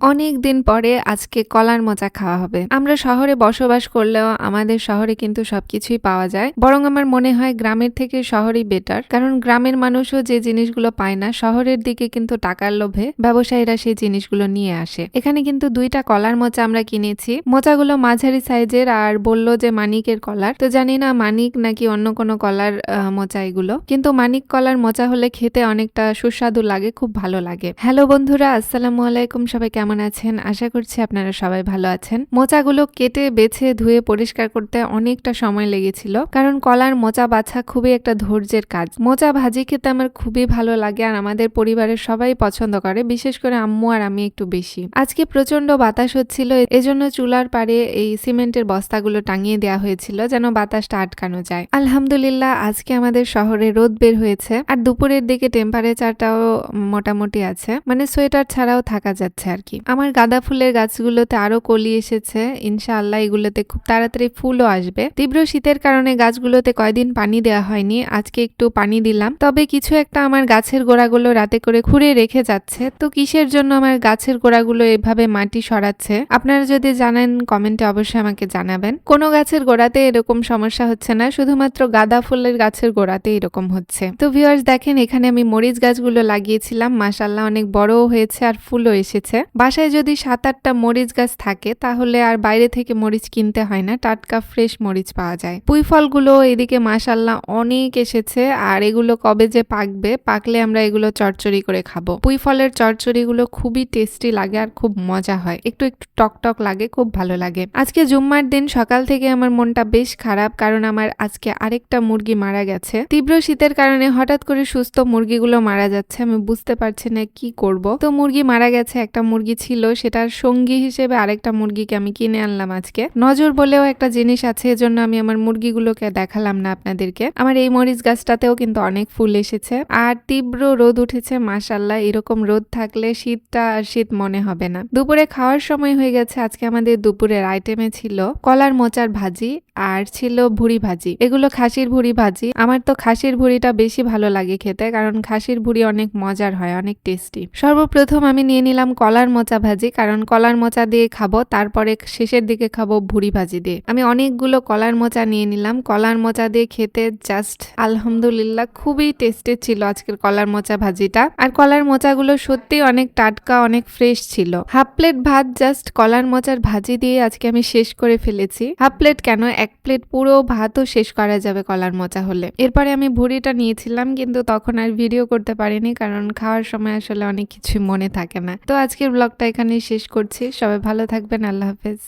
অনেক দিন পরে আজকে কলার মোচা খাওয়া হবে। আমরা শহরে বসবাস করলেও আমাদের শহরে কিন্তু সবকিছুই পাওয়া যায়। বরং আমার মনে হয় গ্রামের থেকে শহরই বেটার, কারণ গ্রামের মানুষও যে জিনিসগুলো পায় না শহরের দিকে কিন্তু টাকার লোভে ব্যবসায়ীরা সেই জিনিসগুলো নিয়ে আসে। এখানে কিন্তু 2টা কলার মোচা আমরা কিনেছি। মোচাগুলো মাঝারি সাইজের আর বলল যে মানিকের কলার। তো জানি না মানিক নাকি অন্য কোনো কলার মোচা এগুলো, কিন্তু মানিক কলার মোচা হলে খেতে অনেকটা সুস্বাদু লাগে, খুব ভালো লাগে। হ্যালো বন্ধুরা, আসসালামু আলাইকুম। সবাই কেমন আছেন? আশা করছি আপনারা সবাই ভালো আছেন। মোচাগুলো কেটে বেছে ধুয়ে পরিষ্কার করতে অনেকটা সময় লেগেছিল, কারণ কলার মোচা বাছা খুবই একটা ধৈর্যের কাজ। মোচা ভাজি খেতে আমার খুবই ভালো লাগে আর আমাদের পরিবারের সবাই পছন্দ করে, বিশেষ করে আম্মু আর আমি একটু বেশি। আজকে প্রচন্ড বাতাস হচ্ছিল, এজন্য চুলার পাড়ে এই সিমেন্টের বস্তাগুলো টাঙিয়ে দেওয়া হয়েছিল যেন বাতাসটা আটকানো যায়। আলহামদুলিল্লাহ আজকে আমাদের শহরে রোদ বের হয়েছে আর দুপুরের দিকে টেম্পারেচারটাও মোটামুটি আছে, মানে সোয়েটার ছাড়াও থাকা যাচ্ছে আর কি। আমার গাঁদা ফুলের গাছগুলোতে আরো কলি এসেছে, ইনশাআল্লাহ এগুলোতে খুব তাড়াতাড়ি ফুলও আসবে। তীব্র শীতের কারণে গাছগুলোতে কয়দিন পানি দেওয়া হয়নি, আজকে একটু পানি দিলাম। তবে কিছু একটা আমার গাছের গোড়াগুলো রাতে করে খুঁড়ে রেখে যাচ্ছে। তো কিসের জন্য আমার গাছের গোড়াগুলো এভাবে মাটি সরাচ্ছে আপনারা যদি জানেন কমেন্টে অবশ্যই আমাকে জানাবেন। কোনো গাছের গোড়াতে এরকম সমস্যা হচ্ছে না, শুধুমাত্র গাঁদা ফুলের গাছের গোড়াতে এরকম হচ্ছে। তো ভিউয়ার্স দেখেন, এখানে আমি মরিচ গাছগুলো লাগিয়েছিলাম, মাশাআল্লাহ অনেক বড়ও হয়েছে আর ফুলও এসেছে। বাসায় যদি 7-8টা মরিচ গাছ থাকে তাহলে আর বাইরে থেকে মরিচ কিনতে হয় না, টাটকা ফ্রেশ মরিচ পাওয়া যায়। পুঁই ফলগুলো এদিকে মাশাআল্লাহ অনেক এসেছে আর এগুলো কবে যে পাকবে, পাকলে আমরা এগুলো চচ্চড়ি করে খাবো। পুঁই ফলের চচ্চড়িগুলো খুবই টেস্টি লাগে আর খুব মজা হয়, একটু একটু টক টক লাগে, খুব ভালো লাগে। আজকে জুম্মার দিন সকাল থেকে আমার মনটা বেশ খারাপ, কারণ আমার আজকে আরেকটা মুরগি মারা গেছে। তীব্র শীতের কারণে হঠাৎ করে সুস্থ মুরগিগুলো মারা যাচ্ছে, আমি বুঝতে পারছি না কি করব। তো মুরগি মারা গেছে, একটা মুরগি ছিল, সেটার সঙ্গী হিসেবে আরেকটা মুরগিকে আমি কিনে আনলাম আজকে। নজর বলেও একটা জিনিস আছে, এজন্য আমি আমার মুরগিগুলোকে দেখালাম না আপনাদেরকে। আমার এই মরিচ গাছটাতেও কিন্তু অনেক ফুল এসেছে আর তীব্র রোদ উঠেছে, মাশাআল্লাহ এরকম রোদ থাকলে শীতটা আর শীত মনে হবে না। দুপুরে খাওয়ার সময় হয়ে গেছে। আজকে আমাদের দুপুরের আইটেমে ছিল কলার মোচার ভাজি আর ছিল ভুড়ি ভাজি। এগুলো খাসির ভুড়ি ভাজি। আমার তো খাসির ভুড়িটা বেশি ভালো লাগে খেতে, কারণ খাসির ভুড়ি অনেক মজার হয়, অনেক টেস্টি। সর্বপ্রথম আমি নিয়ে নিলাম কলার মোচা ভাজি, কারণ কলার মোচা দিয়ে খাবো, তারপরে শেষের দিকে খাবো ভুড়ি ভাজি দিয়ে। আমি অনেকগুলো কলার মোচা নিয়ে নিলাম। কলার মোচা দিয়ে খেতে জাস্ট আলহামদুলিল্লাহ খুবই টেস্টি ছিল আজকের কলার মোচা ভাজিটা। আর কলার মোচাগুলো সত্যি অনেক টাটকা, অনেক ফ্রেশ ছিল। হাফ প্লেট ভাত জাস্ট কলার মোচার ভাজি দিয়ে আজকে আমি শেষ করে ফেলেছি। হাফ প্লেট কেন, 1 প্লেট পুরো ভাতও শেষ করা যাবে কলার মোচা হলে। এরপরে আমি ভুড়িটা নিয়েছিলাম, কিন্তু তখন আর ভিডিও করতে পারিনি, কারণ খাওয়ার সময় আসলে অনেক কিছু মনে থাকে না। তো আজকের ব্লগটা এখানেই শেষ করছি। সবাই ভালো থাকবেন, আল্লাহ হাফেজ।